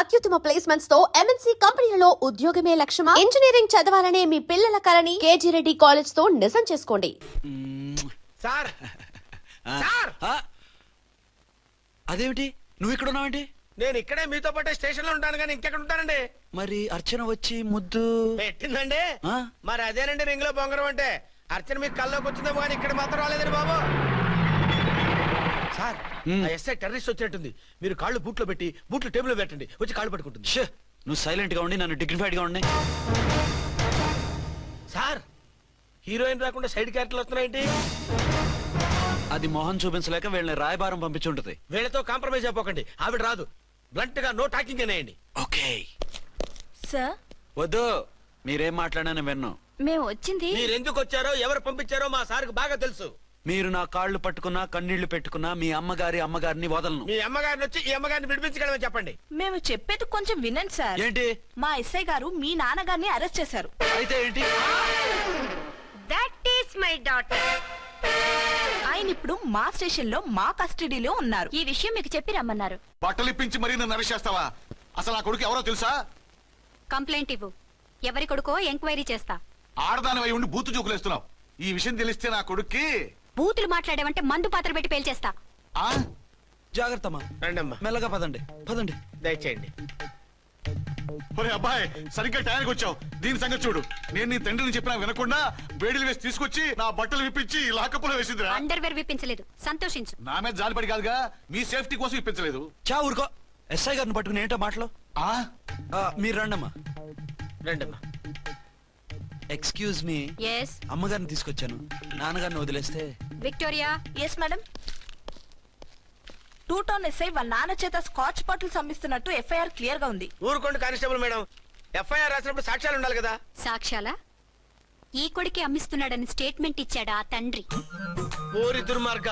అత్యుత్తమ ప్లేస్మెంట్స్ తో ఎంఎన్సీ కంపెనీలలో ఉద్యోగమే లక్ష్యమా? ఇంజనీరింగ్ చదవాలనే మీ పిల్లల కలని కేజీ రెడ్డి కాలేజ్ తో నిజం చేసుకోండి. సార్ సార్ అదేమిటి నువ్వు ఇక్కడ ఉన్నావేంటి? నేను ఇక్కడే మీతో పాటే స్టేషన్ లో ఉంటాను కానీ ఇంకెక్కడ ఉంటానండి. మరి అర్చన వచ్చి ముద్దు పెట్టిందండి. ఆ? మరి అదేనండి రింగ్ లో బొంగరం అంటే. అర్చన మీకు కల్లోకి వచ్చిందేమో కానీ ఇక్కడ మాత్రం రాలేదండి బాబు. సార్ ఆ ఎస్ఐ టెర్రరిస్ట్ వచ్చినట్టుంది. మీరు కాళ్ళు బూట్లో పెట్టి బూట్లు టేబుల్ లో పెట్టండి, వచ్చి కాళ్ళు పట్టుకుంటుంది. షే, నువ్వు సైలెంట్ గా ఉండి నన్ను డిగ్నిఫైడ్ గా ఉండి. సార్ హీరోయిన్ రాకుండా సైడ్ క్యారెక్టర్లు వస్తున్నాయేంటి? అది మొహం చూపించలేక వీళ్ళని రాయబారం పంపించుంటది. వీళ్ళతో కాంప్రమైజ్ అయిపోకండి, ఆవిడ రాదు. బ్లంట్ గా నో టాకింగ్ అనేయండి. ఓకే సార్ వద్దు, మీరేం మాట్లాడానని విన్నాం. మేము వచ్చింది మీరు ఎందుకు వచ్చారో ఎవరు పంపించారో మా సార్కి బాగా తెలుసు. మీరు నా కాళ్ళు పట్టుకున్నా కన్నీళ్లు పెట్టుకున్నా మీ అమ్మగారిని వదలను. మీ అమ్మగారిని వచ్చి ఈ అమ్మగారిని విడిపించగలమని చెప్పండి. మేము చెప్పేది కొంచెం వినండి సార్. ఏంటి? మా ఎస్ఐ గారు మీ నాన్నగారిని అరెస్ట్ చేశారు. అయితే ఏంటి? That is my daughter. ఆయన ఇప్పుడు మా స్టేషన్ లో మా కస్టడీలో ఉన్నారు. ఈ విషయం మీకు చెప్పి రమ్మన్నారు. బట్టలిప్పించి మరీ నన్ను అరెస్ట్ చేస్తావా? అసలు ఆ కొడుకు ఎవరో తెలుసా? కంప్లైంట్ ఇవ్వు. ఎవరి కొడుకో ఎంక్వైరీ చేస్తా. ఆడదానివై ఉండి బూతు చూకులేస్తున్నావు. ఈ విషయం తెలిస్తే నా కొడుక్కి బూతులు మాట్లాడేవంటే మందు పాత్ర పెట్టి పేల్చేస్తా. ఆ జాగ్రత్తమ్మా, రండమ్మా, మెల్లగా పదండి పదండి. దయచేయండి. ఒరే అబ్బాయి, సరిగ్గా టైంకి వచ్చావు. దీని సంగతి చూడు. నేను నీ తండ్రిని చెప్పినా వినకుండా వేడిలు వేసి తీసుకొచ్చి నా బట్టలు విప్పించి లాకప్పులో వేసిందిరా. అండర్వేర్ విప్పించలేదు, సంతోషించు. నా మీద జాలిపడి కాదుగా, మీ సేఫ్టీ కోసం ఇప్పించలేదు. చా ఊరుకో. ఎస్ఐ గారిని పట్టుకుని ఏంటో మాటలు. ఆ మీరు రండమ్మా. రండమ్మా. Excuse me. ఎస్ అమ్మగారిని తీసుకొచ్చాను. నాన్నగారిని వదిలేస్తే. Victoria. Yes madam. 2 town SI వాళ్ళ నాన్న చేత స్కాచ్ బాటిల్స్ అమ్మిస్తున్నట్టు ఎఫ్ఐఆర్ క్లియర్ గా ఉంది. ఊరుకోండి కానిస్టేబుల్ మేడం. ఎఫ్ఐఆర్ రాసినప్పుడు సాక్ష్యాలు ఉండాలి కదా. సాక్ష్యాలా? ఈ కొడుకే అమ్మిస్తున్నాడని స్టేట్మెంట్ ఇచ్చాడా ఆ తండ్రి? ఊరి దుర్మార్గ,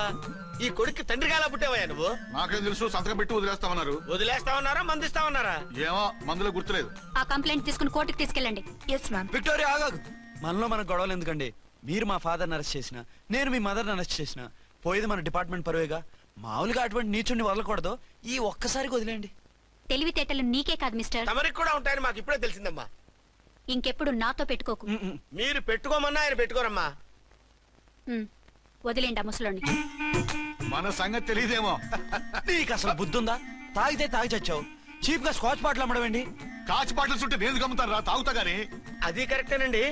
ఈ కొడుక్కి తండ్రిగా ఎలా పుట్టావయ్యా నువ్వు? నాకేం తెలుసు, సంతకం పెట్టి వదిలేస్తామన్నారు. వదిలేస్తామన్నారా మందిస్తామన్నారా? ఏమో, మందులో గుర్తులేదు. ఆ కంప్లైంట్ తీసుకుని కోర్టుకు తీసుకెళ్ళండి. Yes ma'am. విక్టోరియా ఆగాగు. మనలో మన గొడవలు ఎందుకండి? మీరు మా ఫాదర్ని అరెస్ట్ చేసిన, నేను మీ మదర్ని అరెస్ట్ చేసిన, పోయేది మన డిపార్ట్మెంట్ పరువేగా. మామూలుగా అటువంటి నీచుడిని వదలకూడదు. ఈ ఒక్కసారికి వదిలేండి. తెలివితేటలు నీకే కాదు మిస్టర్, తమరికి కూడా ఉంటాయని మాకు ఇప్పుడే తెలిసిందమ్మా. ఇంకెప్పుడు నాతో పెట్టుకోకు. మీరు పెట్టుకోమన్నా ఆయన పెట్టుకోరమ్మా. వదిలేండి ఆ ముసలోని. మన సంగతి తెలియదేమో. నీకు అసలు బుద్ధుందా? తాగితే తాగి చచ్చావు. చీప్ గా స్కాచ్ బాటిల్ అమ్మడమేంటి? కాచి బాటలు చుట్టూ నేను గమ్ముతాను రా, తాగుతా గానీ. అది కరెక్టేనండి.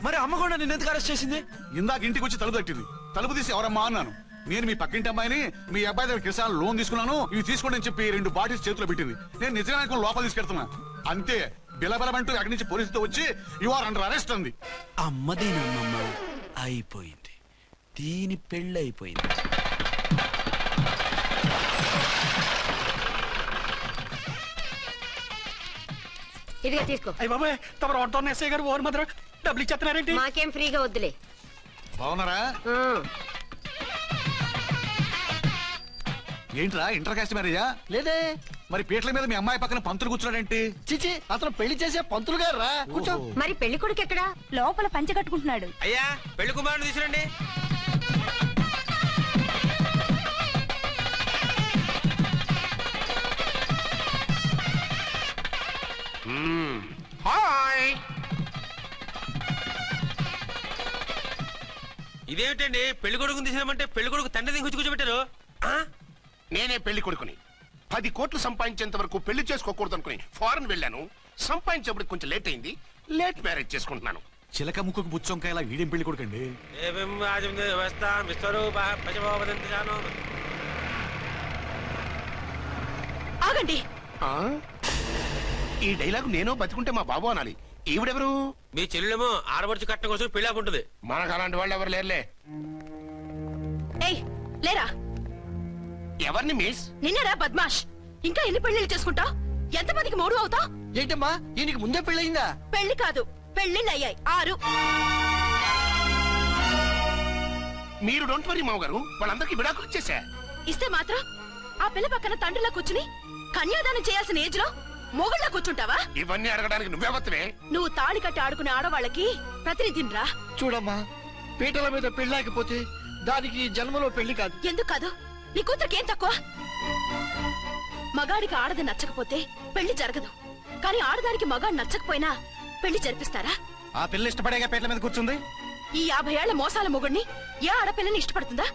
మరి అమ్మ కూడా నిన్ను ఎందుకు అరెస్ట్ చేసింది? ఇందాక ఇంటికి వచ్చి తలుపు తట్టింది. తలుపు తీసి ఎవరమ్మా అన్నాను. నేను మీ పక్కింటి అమ్మాయిని, మీ అబ్బాయి దగ్గర కిసాన్ లోన్ తీసుకున్నాను, ఇవి తీసుకోండి అని చెప్పి 2 బాటిల్స్ చేతిలో పెట్టింది. నేను నిజంగా లోపల తీసుకెళ్తున్నా. అంతే, బిలబలమంటూ అక్కడి నుంచి పోలీసుతో వచ్చి యు ఆర్ అండర్ అరెస్ట్ అంది. అమ్మది నమ్మమ్మ అయిపోయింది. దీని పెళ్ళి అయిపోయింది. ఇదిగా తీసుకో. అయ్య బాబాయ్, తమరు ఆటోన్ ఎస్ఐ గారు ఓన్ మాత్రం డబ్బులు ఇచ్చేస్తున్నారేంటి? మాకేం ఫ్రీగా వద్దులే. బాగున్నారా? ఏంట్రా ఇంటర్ కాస్ట్ మ్యారేజా? లేదే. మరి పీటల మీద మీ అమ్మాయి పక్కన పంతులు కూర్చున్నాడేంటి? చిచి, అతను పెళ్లి చేసే పంతులు గారు రా. కూర్చో. మరి పెళ్లి కొడుకు ఎక్కడా? లోపల పంచె కట్టుకుంటున్నాడు. అయ్యా, పెళ్లి కుమారుని తీసుకురండి. హాయ్. ఇదేమిటండి, పెళ్లి కొడుకుని తీసినామంటే పెళ్లి కొడుకు తండ్రి దిగి కూర్చోబెట్టారు. నేనే పెళ్లి కొడుకుని. 10 కోట్లు సంపాదించేంత వరకు పెళ్లి చేసుకోకూడదు అనుకుని ఫారెన్ వెళ్ళాను. సంపాదించేప్పుడు కొంచెం లేట్ అయింది. లేట్ మ్యారేజ్ చేసుకుంటున్నాను. చిలక ముక్కుకు బుచ్చొంకాయలా వీడేం పెళ్లి కొడుకండి? ఆగండి. ఈ డైలాగ్ నేను బతికుంటే మా బాబు అనాలి. ఈవిడెవరు? మీ చెల్లెమో ఆడబడుచు కట్టడం కోసం పెళ్లి ఆకుంటుంది. మనకు అలాంటి వాళ్ళు ఎవరు లేరులే. ఏయ్ లేరా. ఎవరిని మిస్? నిన్నరా బద్మాష్. ఇంకా ఎన్ని పెళ్లిళ్ళు చేసుకుంటా? ఎంతమందికి మూడు అవుతా? ఏంటమ్మా, ఈయనకి ముందే పెళ్ళయిందా? పెళ్లి కాదు, పెళ్లిళ్ళు అయ్యాయి 6. మీరు డోంట్ వరీ మామగారు, వాళ్ళందరికీ విడాకులు ఇచ్చేసా. ఇస్తే మాత్రం ఆ పిల్ల పక్కన తండ్రిలా కూర్చుని కన్యాదానం చేయాల్సిన ఏజ్ లో మొగుళ్ళ కూర్చుంటావా? ఇవన్నీ అడగడానికి నువ్వెవత్తవే? నువ్వు తాళి కట్టి ఆడుకునే ఆడవాళ్ళకి ప్రతినిధినిరా. చూడమ్మా, పీటల మీద పెళ్ళాకపోతే దానికి జన్మలో పెళ్లి కాదు. ఎందుకు కాదు? నీ కూతురికి ఏం తక్కువ? మగాడికి ఆడది నచ్చకపోతే పెళ్లి జరగదు, కానీ ఆడదానికి మగాడు నచ్చకపోయినా పెళ్లి జరిపిస్తారా? ఆ పిల్ల ఇష్టపడేగా పేట్ల మీద కూర్చుంది. ఈ 50 ఏళ్ల మోసాల మొగుడిని ఏ ఆడపిల్లని ఇష్టపడుతుందా?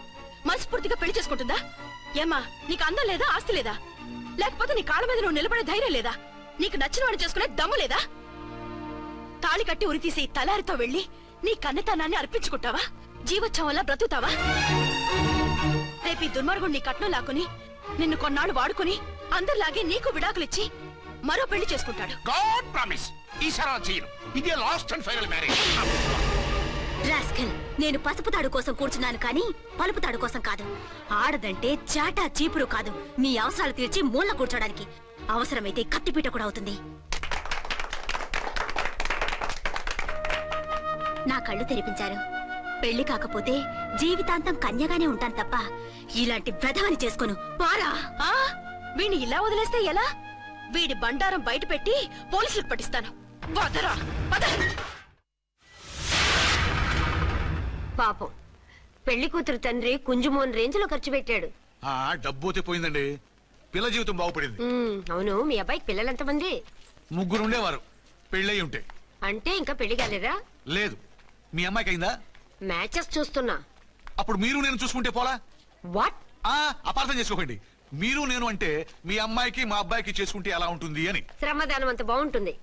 మనస్ఫూర్తిగా పెళ్లి చేసుకుంటుందా? ఏమ్మా, నీకు అందం లేదా, ఆస్తి లేదా? లేకపోతే నీ కాళ్ళ మీద నువ్వు నిలబడే ధైర్యం లేదా? నీకు నచ్చిన వాడిని చేసుకునే దమ్ము లేదా? తాళి కట్టి ఉరితీసే ఈ తలారితో వెళ్లి నీ కన్నతనాన్ని అర్పించుకుంటావా? జీవోత్సవం వల్ల బ్రతుకుతావా? రేపు ఈ దుర్మార్గుడు నీ కట్నం లాక్కుని నిన్ను కొన్నాళ్ళు వాడుకుని అందరిలాగే నీకు విడాకులిచ్చి మరో పెళ్లి చేసుకుంటాడు. గాడ్ ప్రామిస్, ఈసారి అలా చేయను. ఇదే last and final marriage. Rascal, నేను పసుపు తాడు కోసం కూర్చున్నాను కానీ పలుపు తాడు కోసం కాదు. ఆడదంటే చాటా చీపురు కాదు, నీ అవసరాలు తీర్చి మూల కూర్చోడానికి. అవసరమైతే కత్తిపీట కూడా అవుతుంది. నా కళ్ళు తెరిపించారు. పెళ్లి కాకపోతే జీవితాంతం కన్యగానే ఉంటాను తప్ప ఇలాంటి బ్రధవని చేసుకోను. పారా! వీణ్ణి ఇలా వదిలేస్తే ఎలా? వీడి బండారం బయట పెట్టి పోలీసులకు పట్టిస్తాను. వదరా, వద. పాపం, పెళ్లి కూతురు తండ్రి కుంజుమోన్ రేంజ్ లో ఖర్చు పెట్టాడు. డబ్బు అయితే పోయిందండి, పిల్ల జీవితం బాగుపడింది. అవును, మీ అబ్బాయికి పిల్లలెంతమంది? 3 ఉండేవారు, పెళ్ళయి ఉంటే. అంటే ఇంకా పెళ్లి కాలేదా? లేదు. మీ అమ్మాయికి అయిందా? మ్యాచెస్ చూస్తున్నా. అప్పుడు మీరు నేను చూసుకుంటే పోలా? వాట్? అపార్థం చేసుకోకండి. మీరు నేను అంటే మీ అమ్మాయికి మా అబ్బాయికి చేసుకుంటే ఎలా ఉంటుంది అని. శ్రమదానం అంత బాగుంటుంది,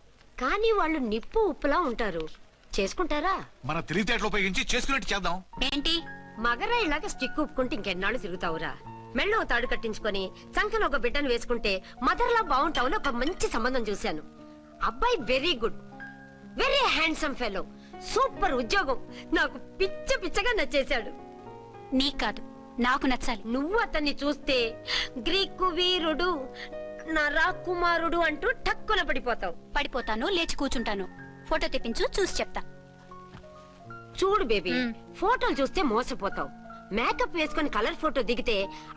కానీ వాళ్ళు నిప్పు ఉప్పులా ఉంటారు. చేసుకుంటారా? మన తెలివితేటలు ఉపయోగించి చేసుకున్నట్టు చేద్దాం. ఏంటి మగరా ఇలాగ స్టిక్ ఉప్పుకుంటే ఇంకెన్నాళ్ళు తిరుగుతావురా? మెళ్ళో తాడు కట్టించుకొని సంఖ్యలో ఒక బిడ్డను వేసుకుంటే మదర్లా బాగుంటావుని ఒక మంచి సంబంధం చూశాను. అబ్బాయి very good, very handsome fellow, super ఉద్యోగం. నాకు పిచ్చగా నచ్చేశాడు. నీకు కాదు, నాకు నచ్చాలి. నువ్వు అతన్ని చూస్తే గ్రీకు వీరుడు, నా రాకుమారుడు అంటూ టక్కున పడిపోతావు. పడిపోతాను, లేచి కూర్చుంటాను. ఫోటో తెప్పించు, చూసి చెప్తా. చూడు బేబీ, ఫోటోలు చూస్తే మోసపోతావు. మేకప్ వేసుకుని కలర్ ఫోటో దిగితే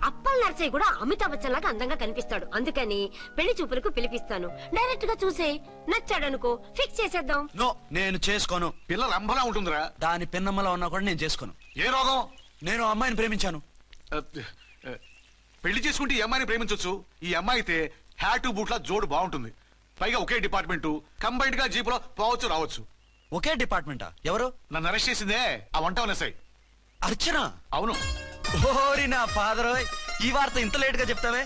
అప్పల్ నర్సయ్య కూడా అమితాబ్ బచ్చన్ లాగా అందంగా కనిపిస్తాడు. అందుకని పెళ్లి చూపులకు పిలిపిస్తాను. డైరెక్ట్ గా చూసే నచ్చాడనుకో, ఫిక్స్ చేసేద్దాం. నో, నేను చేసుకోను. పిల్ల రంభలా ఉంటుందిరా. దాని పిన్నమ్మలా ఉన్నా కూడా నేను చేసుకోను. ఏ రోగం? నేను ఆ అమ్మాయిని ప్రేమించాను. పెళ్లి చేసుకుంటే ఈ అమ్మాయిని ప్రేమించొచ్చు. ఈ అమ్మాయి అయితే హ్యాటు బూట్ల జోడు బాగుంటుంది. పైగా ఒకే డిపార్ట్మెంట్, కంబైన్డ్ గా జీపులో పోవచ్చు రావచ్చు. ఒకే డిపార్ట్మెంటా? ఎవరు? నన్ను అరెస్ట్ చేసిందే ఆ వంట ఉన్నసాయి. అర్చన? అవును. ఓరి నా ఫాదర్, ఈ వార్త ఇంత లేట్ గా చెప్తావే.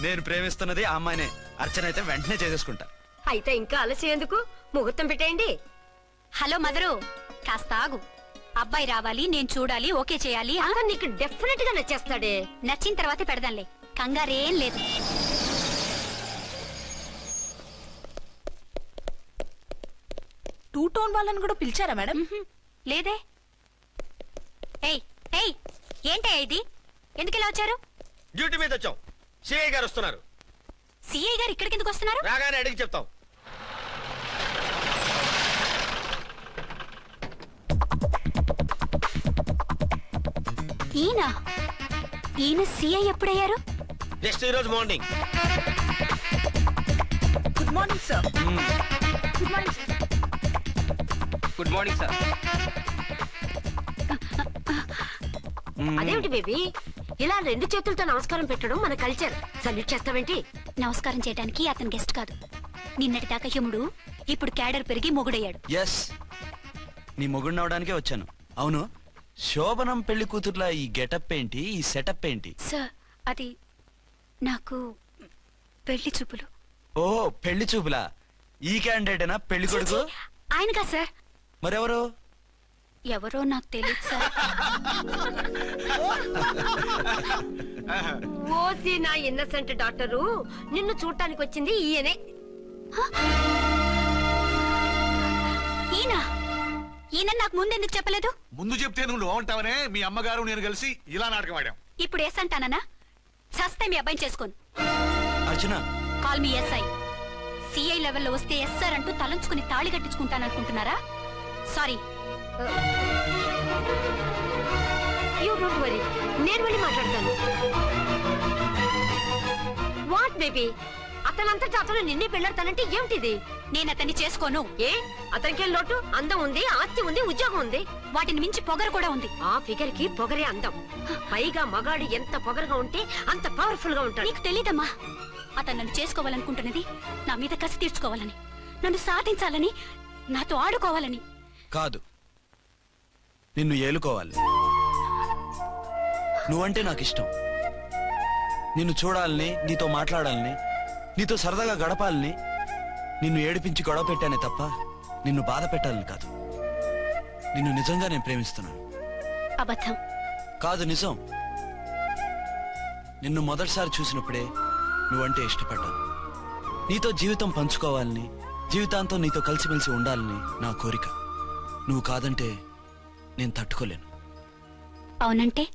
నేను ప్రేమిస్తున్నది ఆ అమ్మాయినే. అర్చన అయితే వెంటనే చేసేసుకుంటా. అయితే ఇంకా ఆలస్యం ఎందుకు, ముహూర్తం పెట్టేయండి. హలో మదరు, కాస్త ఆగు. అబ్బాయి రావాలి, నేను చూడాలి, ఓకే చేయాలి. అతను నీకు డెఫినెట్ గా నచ్చేస్తాడే. నచ్చిన తర్వాతే పెడదాంలే, కంగారేం లేదు. టూ టోన్ వాళ్ళని కూడా పిలిచారా మేడం? లేదే. ఏయ్ ఏయ్, ఏంటే ఇది? ఎందుకు ఇలా వచ్చారు? డ్యూటీ మీద వచ్చాం. సిఐ గారు వస్తున్నారు. సిఐ గారు ఇక్కడికి ఎందుకు వస్తున్నారు? రాగానే అడిగి చెప్తాం. ఈయన సిఐ ఎప్పుడయ్యారు? నెక్స్ట్ ఈ రోజు morning. Good morning sir. Good morning sir. Good morning sir. అదేమిటి బేబీ, ఇలా 2 చేతులతో నమస్కారం పెట్టడం మన కల్చర్. సల్యూట్ చేస్తావేంటి? నమస్కారం చేయడానికి అతను గెస్ట్ కాదు. నిన్నటి దాకా యముడు, ఇప్పుడు క్యాడర్ పెరిగి మొగుడయ్యాడు. ఎస్, నీ మొగుడిని అవడానికే వచ్చాను. అవును, శోభనం పెళ్లి కూతుర్లా ఈ గెటప్ ఏంటి, ఈ సెటప్ ఏంటి? సార్, అది నాకు పెళ్లి చూపులు. ఓ, పెళ్లి చూపులా? ఈ క్యాండిడేటేనా పెళ్లి కొడుకు? ఆయనగా సార్. మరెవరు? ఎవరో నాకు తెలియదు సార్. ఓసి నా ఇన్నసెంట్ డాక్టరు, నిన్ను చూడటానికి వచ్చింది ఈయనే. ఈయన నాకు ముందెందుకు చెప్పలేదు? ముందు చెప్తే నువ్వు బాగుంటావనే మీ అమ్మగారు నేను కలిసి ఇలా నాటకం ఆడాం. ఇప్పుడు ఎస్ అంటానా? సస్తే మీ అబ్బాయిని చేసుకోను. అర్చన, కాల్ మీ ఎస్ఐ. సిఐ లెవెల్లో వస్తే ఎస్ఆర్ అంటూ తలంచుకుని తాళి కట్టించుకుంటాననుకుంటున్నారా? సారీ. యూ డోంట్ వరీ, నేను వెళ్ళి మాట్లాడతాను. వాట్ బేబీ, అతనంతటా అతను నిన్నే పెళ్ళాడతానంటే ఏమిటిది? నేను అతన్ని చేసుకోను. ఏ, అతనికి లోటు? అందం ఉంది, ఆస్తి ఉంది, ఉద్యోగం ఉంది. వాటిని మించి పొగరు కూడా ఉంది. ఆ ఫిగర్ కి పొగరే అందం. పైగా మగాడు ఎంత పొగరుగా ఉంటే అంత పవర్ఫుల్ గా ఉంటాడు. నీకు తెలీదమ్మా, అతను నన్ను చేసుకోవాలనుకుంటున్నది నా మీద కసి తీర్చుకోవాలని, నన్ను సాధించాలని, నాతో ఆడుకోవాలని. కాదు, నిన్ను ఏలుకోవాలి. నువ్వంటే నాకు ఇష్టం. నిన్ను చూడాలని, నీతో మాట్లాడాలని, నీతో సరదాగా గడపాలని, నిన్ను ఏడిపించి గొడవ పెట్టానే తప్ప నిన్ను బాధ పెట్టాలని కాదు. నిన్ను నిజంగా నేను ప్రేమిస్తున్నాను. అబద్ధం. కాదు, నిజం. నిన్ను మొదటిసారి చూసినప్పుడే నువ్వంటే ఇష్టపడ్డాను. నీతో జీవితం పంచుకోవాలని, జీవితాంతం నీతో కలిసిమెలిసి ఉండాలని నా కోరిక. నువ్వు కాదంటే నేను తట్టుకోలేను. అవునంటే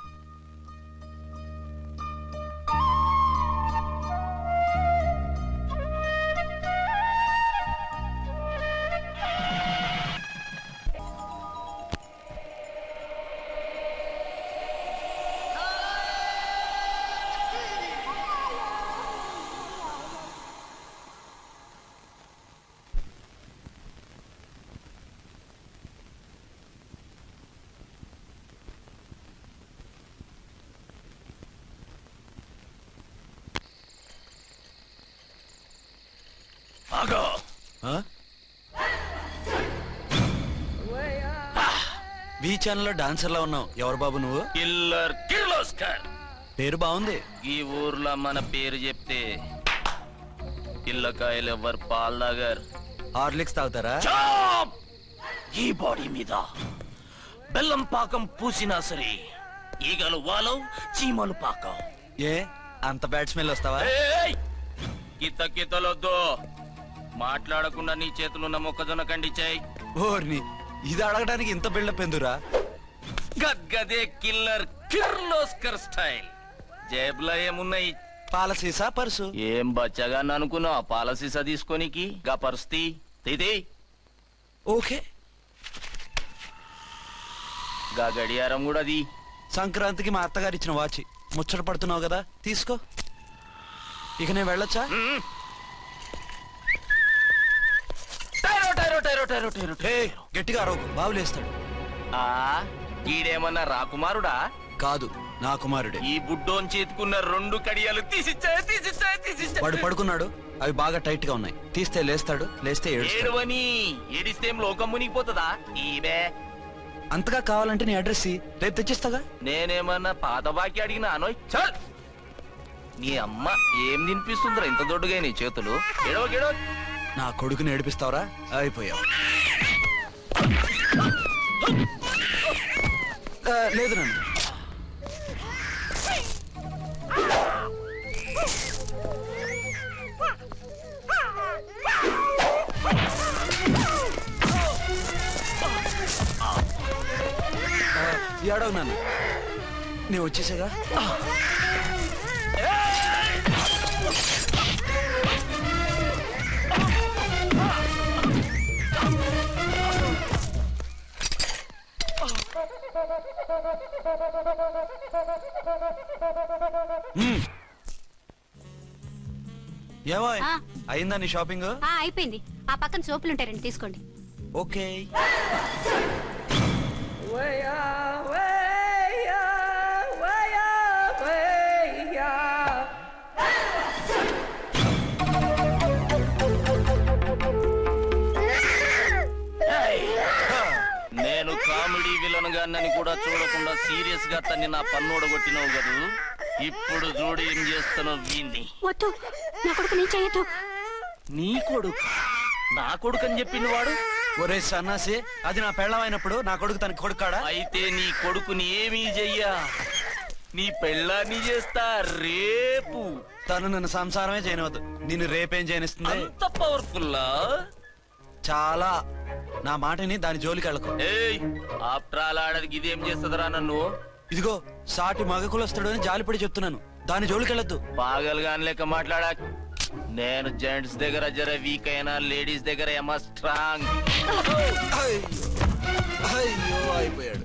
ఆ? బీ ఛానల్లో డాన్సర్లా ఉన్నావు. ఎవరు బాబు నువ్వు? కిల్లర్ కిర్లోస్కర్. పేరు బాగుంది. ఈ ఊర్లో మన పేరు చెప్తే పిల్లకాయలు ఎవరు పాల్ దాగర్. హార్లిక్స్ తాగుతారా? చాప్! ఈ బాడీ మీద బెల్లం పాకం పూసినా సరే ఈగలు వాలవు, చీమలు పాకం. ఏ అంత బ్యాడ్ స్మెల్ వస్తావా? కిత కితలొద్దు. మాట్లాడకుండా నీ చేతులున్న మొక్కజొన్న కండిచాయి. ఓర్ని, ఇది అడగడానికి ఇంత బిల్డప్ ఎందురా? గద్గదే కిల్లర్ కిర్లోస్కర్ స్టైల్. జేబులో ఏమున్నాయి? పాల సీసా, పర్సు. ఏం బచ్చగా అనుకున్నావు? పాలసీసా తీసుకోనికి గా పరిస్థితి తీది. ఓకే. గా గడియారం కూడా అది. సంక్రాంతికి మా అత్తగారు ఇచ్చిన వాచి. ముచ్చట పడుతున్నావు కదా, తీసుకో. ఇక నేను వెళ్ళొచ్చా? టైరో టైరో టైరో టైరో టైరో హే, గట్టిగా అరవకు, బావులేస్తాడు. ఆ ఈడేమన్నా రాకుమారుడా? కాదు, నా కుమారుడే. ఈ బుడ్డోన్ చేతుకున్న 2 కడియాలు తీసిచ్చా. వాడు పడుకున్నాడు, అవి బాగా టైట్ గా ఉన్నాయి. తీస్తే లేస్తాడు, లేస్తే ఏడుస్తాడు. ఏడవని ఏడిస్తే లోకం మునిగిపోతుందా? ఈబే అంతగా కావాలంటే నీ అడ్రస్ రేపు తెచ్చిస్తాగా. నేనేమన్నా పాత బాకి అడిగినా అనోయ్. చల్, నీ అమ్మ ఏం తినిపిస్తుందిరా ఇంత దొడ్డుగా నీ చేతులు? ఎడవ గెడవ. నా కొడుకుని ఏడిపిస్తావరా? అయిపోయావు. లేదు నన్ను. ఏడవు నన్ను. నేను వచ్చేసాగా. ఏమో అయిందా నీ షాపింగ్? అయిపోయింది. ఆ పక్కన సోపులుంటాయి, రండి తీసుకోండి. ఓకే. నేను కామెడీ విలన్ గాన్నని కూడా చూడకుండా సీరియస్ గా తన్ని నా పన్నోడ కొట్టినావు కదూ. ఇప్పుడు చూడు ఏం చేస్తానో వీణ్ణి. వద్దు, నా కొడుకు నేను చేయొద్దు. నీ కొడుకు? నా కొడుకు అని చెప్పింది వాడు. ఒరే సన్నాసి, అది నా పెళ్ళమైనప్పుడు నా కొడుకు తనకి కొడుకాడా? అయితే నీ కొడుకుని ఏమీ చెయ్యా, నీ పెళ్ళాన్ని చేస్తా రేపు. తను నన్ను సంసారమే చేయనవద్దు, నిన్ను రేపేం చేయనిస్తుంది? అంత పవర్ఫుల్లా? చాలా. నా మాటని దాని జోలికి వెళ్ళకు. ఏయ్, ఆఫ్టర్ ఆల్ ఆడదికి ఇదేం చేస్తుందిరా నన్ను? ఇదిగో, సాటి మగకులొస్తాడు అని జాలిపడి చెప్తున్నాను, దాని జోలికి వెళ్ళొద్దు. పాగలుగాని లెక్క మాట్లాడా. నేను జెంట్స్ దగ్గర జర వీక్ అయినా లేడీస్ దగ్గర ఏమో స్ట్రాంగ్. అయ్యో, అయిపోయాడు.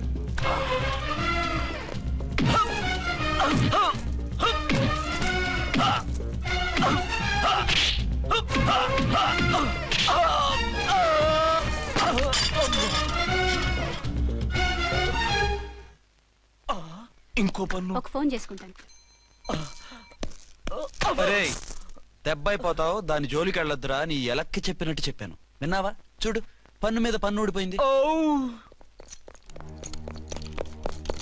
ఇంకో పన్ను. ఒక ఫోన్ చేసుకుంటాను. అరే, దెబ్బైపోతావు, దాని జోలికి వెళ్ళొద్దురా, నీ ఎలక్కి చెప్పినట్టు చెప్పాను. విన్నావా? చూడు, పన్ను మీద పన్ను ఊడిపోయింది.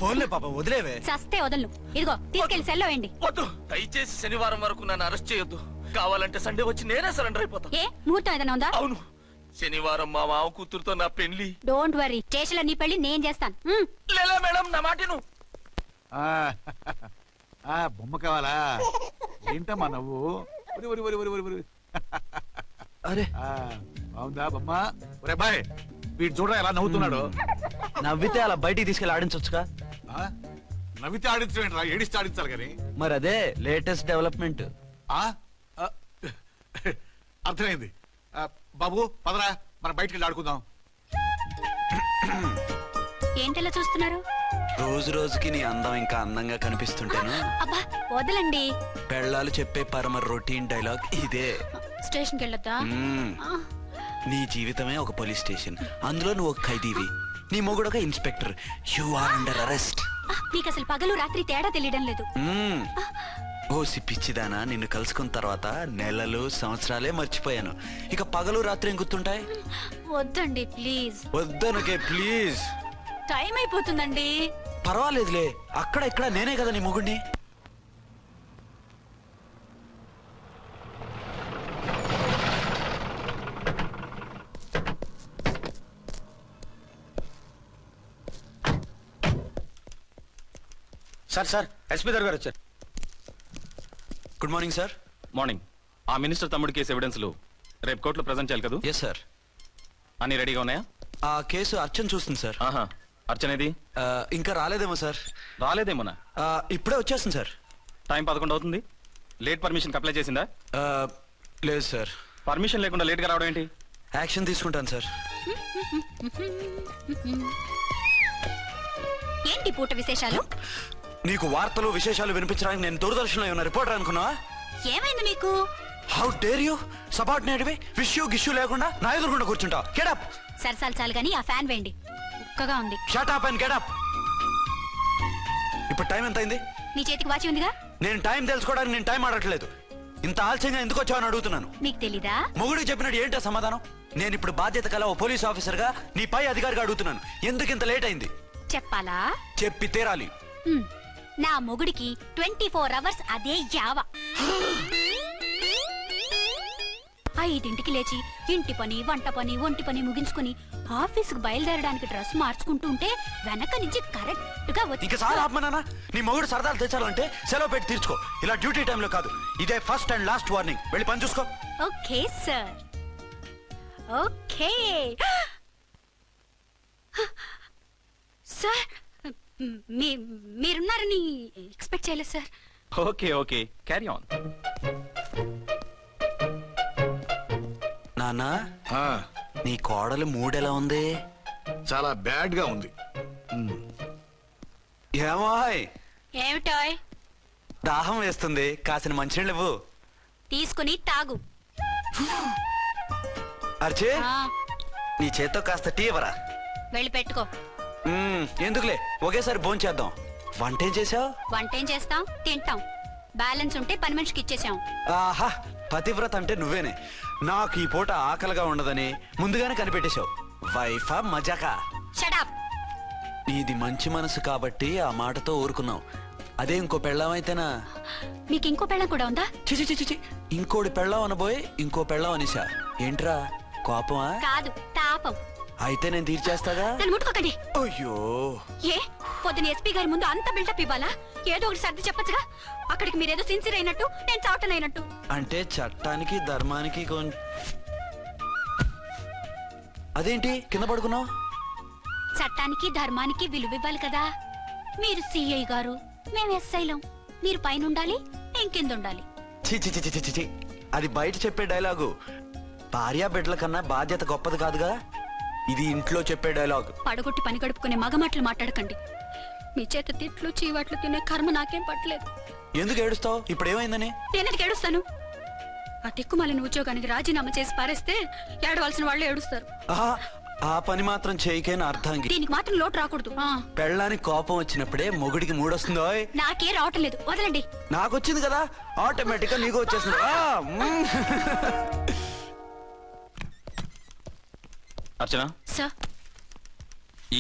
ఫోన్లే పాప, వదిలేవే. చస్తే వదలను. ఇదిగో తీసుకెళ్లి సెల్లో వేయండి. వద్దు, దయచేసి శనివారం వరకు నన్ను అరెస్ట్ చేయొద్దు. కావాలంటే సండే వచ్చి నేనే సరెండర్ అయిపోతా. ఏ ముహూర్తం ఏదైనా ఉందా? అవును, శనివారం మా మామ కూతురుతో నా పెళ్లి. డోంట్ వరీ, స్టేషన్ లో నీ పెళ్లి నేను చేస్తాను. లేలా మేడం, నా మాటను. బొమ్మ కావాలా? ఏంటమ్మా నవ్వు? ఒరి, ఒరి, ఒరి, ఒరి, ఒరి, ఒరి. అరే, బాగుందా బొమ్మ? ఒరే బాయ్, వీడు చూడరా ఎలా నవ్వుతున్నాడు. నవ్వితే అలా బయటికి తీసుకెళ్ళి ఆడించొచ్చుగా. నవ్వితే ఆడించడం, ఏడిస్తే ఆడించాలి కానీ. మరి అదే లేటెస్ట్ డెవలప్మెంట్. అర్థమైంది. బాబు పదరా, మనం బయటికి వెళ్ళి ఆడుకుందాం. ఏంటలా చూస్తున్నారు? రోజు రోజుకి నీ అందం ఇంకా అందంగా కనిపిస్తుంటాను. అబ్బా వదలండి. పెళ్ళాలు చెప్పే పరమ రొటీన్ డైలాగ్ ఇదే. స్టేషన్ కి వెళ్ళొద్దా? నీ జీవితమే ఒక పోలీస్ స్టేషన్, అందులో నువ్వు ఒక ఖైదీవి, నీ మొగుడు ఒక inspector. You are under arrest. మీకు అసలు పగలు రాత్రి తేడా తెలియడం లేదు. ఓ సిప్పిచ్చిదానా, నిన్ను కలుసుకున్న తర్వాత నెలలు సంవత్సరాలే మర్చిపోయాను. ఇక పగలు రాత్రి ఏం గుర్తుంటాయి? వద్దండి ప్లీజ్. వద్దనకే ప్లీజ్. టైం అయిపోతుందండి. పర్వాలేదులే, అక్కడ ఇక్కడ నేనే కదా నీ మొగుడిని. సార్ ఎస్పీ గారు వచ్చారు. Good morning sir. మార్నింగ్. ఆ మినిస్టర్ తమ్ముడి కేసు ఎవిడెన్స్లు రేపు కోర్టులో ప్రెజెంట్ చేయాలి కదా? Yes sir. అన్ని రెడీగా ఉన్నాయా? ఆ కేసు అర్చన చూస్తుంది సార్. ఆహా, అర్చనేది? ఇంకా రాలేదేమో సార్. రాలేదేమోనా? ఇప్పుడే వచ్చేస్తుంది సార్. టైం 11 అవుతుంది. లేట్ పర్మిషన్ అప్లై చేసిందా? లేదు సార్. పర్మిషన్ లేకుండా లేట్ గా రావడం ఏంటి? యాక్షన్ తీసుకుంటాను సార్. ఏంటి పూట విశేషాలు? నీకు వార్తలు విశేషాలు వినిపించడానికి నేను దూరదర్శన్లో ఉన్న రిపోర్టర్ అనుకున్నావా? ఏమైంది మీకు? హౌ డేర్ యూ సబార్డినేట్వి విష్యూ గిష్యూ లేకుండా నా ఎదురుకుండా కూర్చుంటావు? Get up. సరసాలు చాలు గానీ ఆ ఫ్యాన్ వేయండి, ఉక్కగా ఉంది. Shut up and get up. ఇప్పుడు టైం ఎంత అయింది? నీ చేతికి వాచి ఉందిగా. నేను టైం తెలుసుకోవడానికి నేను టైం ఆడట్లేదు. ఇంత ఆలస్యంగా ఎందుకు వచ్చావని అడుగుతున్నాను. నీకు తెలీదా? మొగుడికి చెప్పినట్టు ఏంటో సమాధానం? నేను ఇప్పుడు బాధ్యత కల ఓ పోలీస్ ఆఫీసర్ గా నీ పై అధికారిగా అడుగుతున్నాను, ఎందుకు ఇంత లేట్ అయింది? చెప్పాలా? చెప్పి తీరాలి. నా మొగుడికి 24 hours అదే యావ. 5ంటికి లేచి ఇంటి పని, వంట పని, ఒంటి పని ముగించుకుని ఆఫీసుకు బయలుదేరడానికి డ్రెస్ మార్చుకుంటూ ఉంటే వెనక నుంచి కరెక్ట్ గా వచ్చి. ఇంకా చాలా ఆత్మనానా, నీ మొగుడు సరదాలు తెచ్చాలంటే సెలవు పెట్టి తీర్చుకో. ఇలా డ్యూటీ టైంలో కాదు. ఇదే ఫస్ట్ అండ్ లాస్ట్ వార్నింగ్. వెళ్ళి పని చూసుకో. Okay sir, okay sir. మీరున్నారని ఎక్స్పెక్ట్ చేయలేదు sir. Okay okay, carry on. నానా, నీ కోడలు మూడెలా ఉంది? చాలా బ్యాడ్ గా ఉంది. ఏమాయ్, ఏమిటాయ్? దాహం వేస్తుంది, కాసిన మంచినీళ్ళు ఇవ్వు. తీసుకుని తాగు. అర్చే, ఆ, నీ చేత్తో కాస్త టీ ఇవ్వరా? వెళ్ళి పెట్టుకో. ఎందుకులే, ఒకేసారి భోంచేద్దాం. వంటేం చేసావు? వంటేం చేస్తాం, తింటాం. బ్యాలెన్స్ ఉంటే పని మనిషికి ఇచ్చేసాం. ఆహా, పతివ్రత అంటే నువ్వేనే. నాకు ఈ పూట ఆకలిగా ఉండదని ముందుగానే కనిపెట్టేశావు. వైఫా మజాకా? Shut up. నీది మంచి మనసు కాబట్టి ఆ మాటతో ఊరుకున్నావు. అదే ఇంకో పెళ్ళాం అయితేనా? మీకు ఇంకో పెళ్ళం కూడా ఉందా? చిచి చిచి చి, ఇంకోటి పెళ్ళాం అనబోయి ఇంకో పెళ్ళాం అనేసా. ఏంట్రా కోపమా? కాదు, తాపం. అయితే నేను తీర్చేస్తాగా. నన్ను ముట్టుకోకండి. అయ్యో, ఏ పొద్దున ఎస్పీ గారి ముందు అంత బిల్డప్ ఇవ్వాలా? ఏదో ఒకటి సర్ది చెప్పచ్చుగా. అక్కడికి మీరేదో సిన్సియర్ అయినట్టు, నేను చావటం అయినట్టు. అంటే చట్టానికి ధర్మానికి అదేంటి కింద పడుకున్నావు? చట్టానికి ధర్మానికి విలువ ఇవ్వాలి కదా. మీరు సిఐ గారు, మేము ఎస్ఐలం. మీరు పైన ఉండాలి, నేను కింద ఉండాలి. చి చి చి చి చి చి. అది బయట చెప్పే డైలాగు. భార్యా బిడ్డల కన్నా బాధ్యత గొప్పది కాదుగా. ఇది ఇంట్లో చెప్పే డైలాగ్. పడగొట్టి పని గడుపుకునే మగమాటలు మాట్లాడకండి. మీ చేత తిట్లు చీవాట్లు తినే కర్మ నాకేం పట్టలేదు. ఎందుకు ఏడుస్తావు? ఇప్పుడు ఏమైందని? నేనెందుకు ఏడుస్తాను? ఆ తిక్కుమాలిన ఉద్యోగానికి రాజీనామా చేసి పారేస్తే ఏడవలసిన వాళ్ళు ఏడుస్తారు. ఆహా, ఆ పని మాత్రం చేయకైనా అర్థంగి. దీనికి మాత్రం లోటు రాకూడదు. పెళ్ళానికి కోపం వచ్చినప్పుడే మొగుడికి మూడొస్తుందో. నాకే రావటం లేదు, వదలండి. నాకు వచ్చింది కదా, ఆటోమేటిక్ గా నీకు వచ్చేస్తుంది. అర్చన, సార్,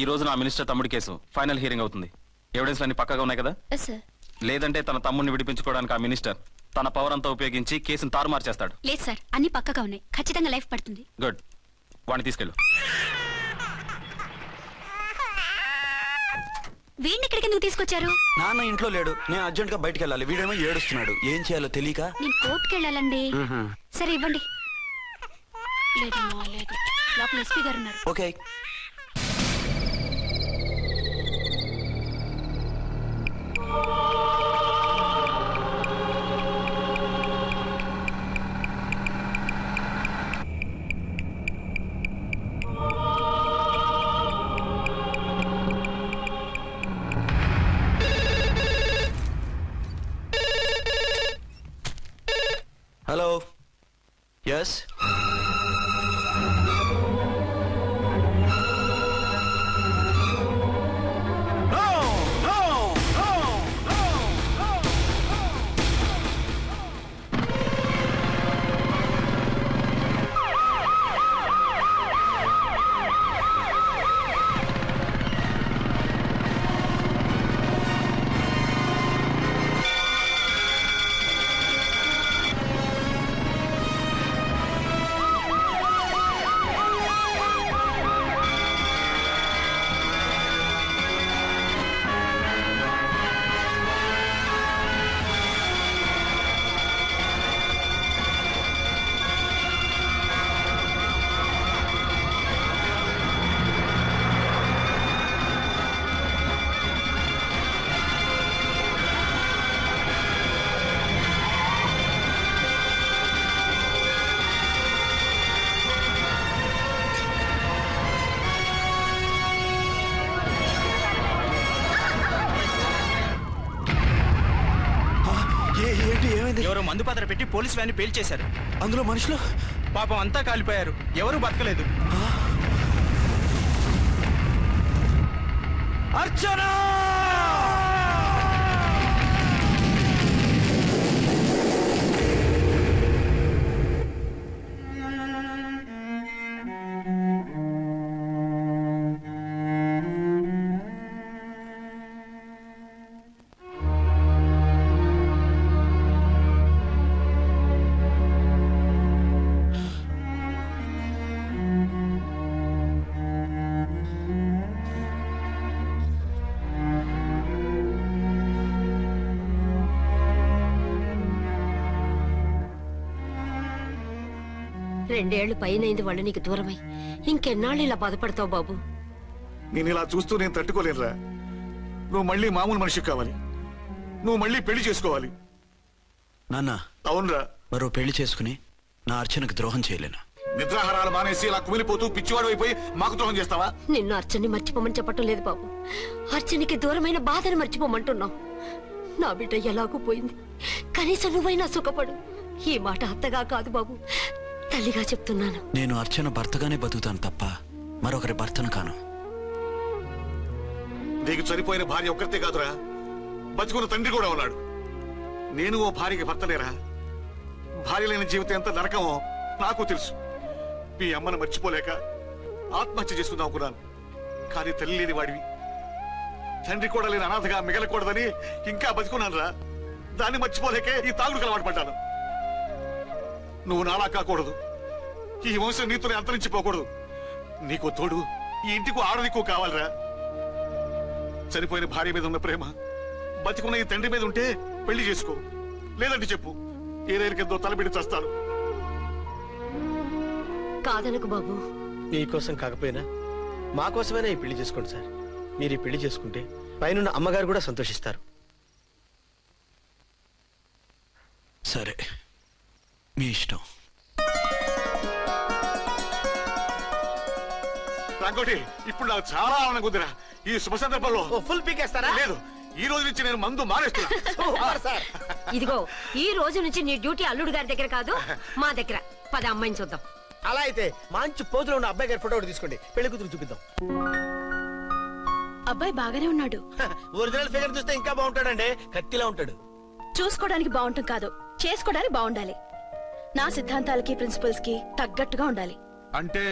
ఈ రోజు నా మినిస్టర్ తమ్ముడి కేసు ఫైనల్ హియరింగ్ అవుతుంది. ఎవిడెన్స్ అన్ని పక్కగా ఉన్నాయి కదా? సార్. లేదంటే తన తమ్ముడిని విడిపించుకోవడానికి ఆ మినిస్టర్ తన పవర్ అంతా ఉపయోగించి కేసును తారుమారు చేస్తాడు. లేదు సార్, అన్ని పక్కగా ఉన్నాయి. ఖచ్చితంగా లైఫ్ పడుతుంది. గుడ్, వాడిని తీసుకెళ్ళు. వీడిని ఇక్కడికి ఎందుకు తీసుకొచ్చారు? నాన్న ఇంట్లో లేడు, నేను అర్జెంట్ గా బయటికి వెళ్ళాలి. వీడేమో ఏడుస్తున్నాడు, ఏం చేయాలో తెలియక. నేను కోర్టుకి వెళ్ళాలండి. సరే ఇవ్వండి. లేదమ్మా, లేదు. లోపల ఎస్పీ గారు ఉన్నారు. ఓకే. హలో. ఎస్. ఎవరో మందు పాత్ర పెట్టి పోలీస్ వ్యాన్ పేల్చేశారు. అందులో మనుషులు పాపం అంతా కాలిపోయారు, ఎవరూ బతకలేదు. అర్చన! రెండేళ్లు పైనైంది వాళ్ళు నీకు దూరమై. ఇంకెన్నాళ్ళు ఇలా బాధపడతావు బాబు? నేను ఇలా చూస్తూ నేను తట్టుకోలేనురా. నువ్వు మళ్ళీ మామూలు మనిషి కావాలి, నువ్వు మళ్ళీ పెళ్లి చేసుకోవాలి. నాన్న, అవునరా. మరో పెళ్లి చేసుకుని నా అర్చనకు ద్రోహం చేయలేను. నిద్రాహారాలు మానేసి ఇలా కుమిలిపోతూ పిచ్చివాడు అయిపోయి మాకు ద్రోహం చేస్తావా? నిన్ను అర్చన్ని మర్చిపోమని చెప్పటం లేదు బాబు, అర్చనికి దూరమైన బాధను మర్చిపోమంటున్నావు. నా బిడ్డ ఎలాగూ పోయింది, కనీసం నువ్వైనా సుఖపడు. ఈ మాట అత్తగా కాదు బాబు, తల్లిగా చెప్తున్నాను. నేను అర్చన భర్తగానే బతుకుతాను తప్ప మరొకరి భర్తను కాను. నీకు చనిపోయిన భార్య ఒక్కరితే కాదురా, బతుకున్న తండ్రి కూడా ఉన్నాడు. నేను ఓ భార్యకి భర్తలేరా? భార్య లేని జీవితం ఎంత నరకమో నాకు తెలుసు. మీ అమ్మను మర్చిపోలేక ఆత్మహత్య చేసుకుందాం అనుకున్నాను. కానీ తల్లి లేని వాడివి, తండ్రి కూడా లేని అనాథగా మిగలకూడదని ఇంకా బతుకున్నాను రా. దాన్ని మర్చిపోలేకే ఈ తాగుడుకు అలవాటు పడ్డాను. నువ్వు నాలా కాకూడదు, ఈ వంశం నీతోనే అంతరించిపోకూడదు. నీకు తోడు ఈ ఇంటికి ఆడదికు కావాలిరా. చనిపోయిన భార్య మీద ఉన్న ప్రేమ బతికున్న ఈ తండ్రి మీద ఉంటే పెళ్లి చేసుకో, లేదంటే చెప్పు, ఏ రైలు కిందో తలబెట్టి చేస్తాను. కాదనకు బాబు. మీకోసం కాకపోయినా మా కోసమైనా ఈ పెళ్లి చేసుకోండి సార్. మీరు ఈ పెళ్లి చేసుకుంటే పైన అమ్మగారు కూడా సంతోషిస్తారు. సరే, మీ ఇష్టం. రంగోటి, ఇప్పుడు నాకు చాలా ఆనందంగా ఉందిరా. ఈ శుభ సందర్భంలో ఫుల్ పీకేస్తారా? లేదు, ఈ రోజు నుంచి నేను మందు మానేస్తున్నా. ఇదిగో, ఈ రోజు నుంచి నీ డ్యూటీ అల్లుడు గారి దగ్గర కాదు, మా దగ్గర. పద అమ్మాయిని చూద్దాం. అలా అయితే మంచి పోజులో ఉన్న అబ్బాయి గారి ఫోటో ఒకటి తీసుకోండి, పెళ్లి కూతురు చూపిద్దాం. అబ్బాయి బాగానే ఉన్నాడు. ఒరిజినల్ ఫిగర్ చూస్తే ఇంకా బాగుంటాడండి, కత్తిలా ఉంటాడు. చూసుకోవడానికి బాగుంటాం కాదు, చేసుకోవడానికి బాగుండాలి. నా సిద్ధాంతాలకి ప్రిన్సిపల్స్ కి తగ్గట్టుగా ఉండాలి. అంటే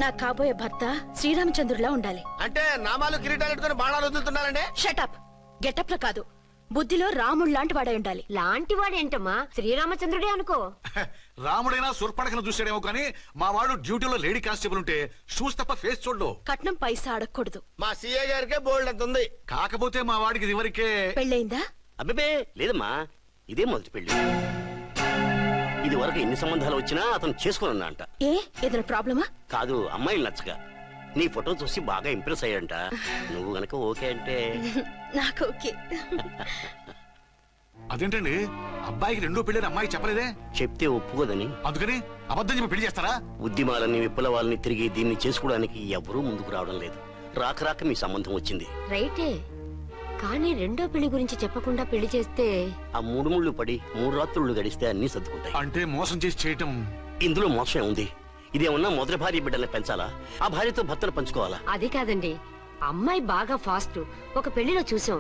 నా కాబోయే భర్త శ్రీరామచంద్రులా ఉండాలి. అంటే నామాలు కిరీటాలు ఎట్టుకుని బాణాలు వదులుతున్నారండి. షటప్. గెటప్ లో కాదు, బుద్ధిలో రాముడు లాంటి వాడై ఉండాలి. లాంటి వాడేంటమ్మా, శ్రీరామచంద్రుడే అనుకో. రాముడైనా సూర్పడకను చూసాడేమో కానీ మా వాడు డ్యూటీలో లేడీ కానిస్టేబుల్ ఉంటే షూస్ తప్ప ఫేస్ చూడడు. కట్నం పైసా అడగకూడదు. మా సీఏ గారికే బోల్డ్ అంత ఉంది. కాకపోతే మా వాడికి ఇదివరకే పెళ్ళయిందా? అబ్బే లేదమ్మా, ఇదే మొదటి పెళ్లి. ఇది వరకు ఎన్ని సంబంధాలు వచ్చినా అతను చేసుకున్నా అంట. ఏ ఏదైనా ప్రాబ్లమా? కాదు, అమ్మాయిలు నచ్చగా నీ ఫోటో చూసి బాగా ఇంప్రెస్ అయ్యాడంట. నువ్వు గనక ఓకే అంటే నాకు ఓకే. అదేంటండి, అబ్బాయికి రెండో పెళ్లి అమ్మాయి చెప్పలేదే? చెప్తే ఒప్పుకోదని. అందుకని అబద్ధం చెప్పి పెళ్లి చేస్తారా? ఉద్యమాలని విప్లవాలని తిరిగి దీన్ని చేసుకోవడానికి ఎవరూ ముందుకు రావడం లేదు. రాక రాక మీ సంబంధం వచ్చింది. రైటే, కానీ రెండో పెళ్లి గురించి చెప్పకుండా పెళ్లి చేస్తే ఆ 3 ముళ్ళు పడి 3 రాత్రులు గడిస్తే అన్ని సర్దుకుంటాయి. అంటే మోసం చేసి చేయటం. ఇందులో మోసం ఉంది. ఇదేమన్నా మొదటి భార్య బిడ్డల్ని పెంచాలా, ఆ భార్యతో భర్తను పంచుకోవాలా? అది కాదండి, అమ్మాయి బాగా ఫాస్ట్. ఒక పెళ్లిలో చూసాం,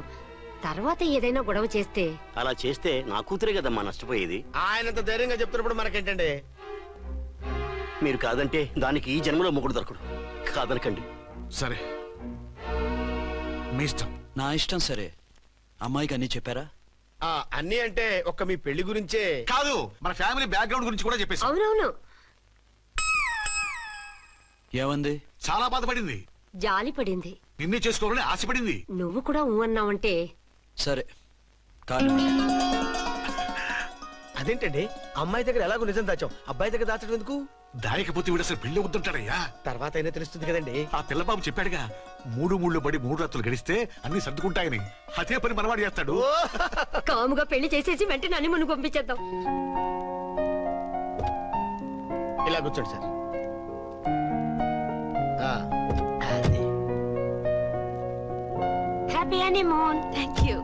తర్వాత ఏదైనా గొడవ చేస్తే. అలా చేస్తే నా కూతురే కదమ్మా నష్టపోయేది. ఆయనంత ధైర్యంగా చెప్తున్నప్పుడు మనకేంటండి? మీరు కాదంటే దానికి ఈ జన్మలో మొగుడు దొరకడు. కాదనకండి. సరే, మీ ఇష్టం. నా ఇష్టం సరే. అమ్మాయికి అన్ని చెప్పారా? అన్ని అంటే ఒక్క మీ పెళ్లి గురించే కాదు, మన ఫ్యామిలీ బ్యాక్గ్రౌండ్ గురించి కూడా చెప్పేసి. అవునవును, ఏమంది? చాలా బాధపడింది, జాలి పడింది, నిన్నే చేసుకోవాలని ఆశపడింది. నువ్వు కూడా ఊ అన్నావంటే. సరే కానీ అదేంటండి, అమ్మాయి దగ్గర ఎలాగో నిజం దాచాం, అబ్బాయి దగ్గర దాచడం ఎందుకు? దాయకపోతే వీడు అసలు పెళ్లి వద్దంటాడయ్యా. తర్వాత అయినా తెలుస్తుంది కదండి. ఆ పిల్లబాబు చెప్పాడుగా, 3 ముళ్ళు పడి 3 రాత్రులు గడిస్తే అన్ని సర్దుకుంటాయని. అదే పని మనవాడు చేస్తాడు. కాముగా పెళ్లి చేసేసి వెంటనే హనీమూన్ పంపించేద్దాం. ఇలా కూర్చోండి sir. Happy honeymoon. Thank you.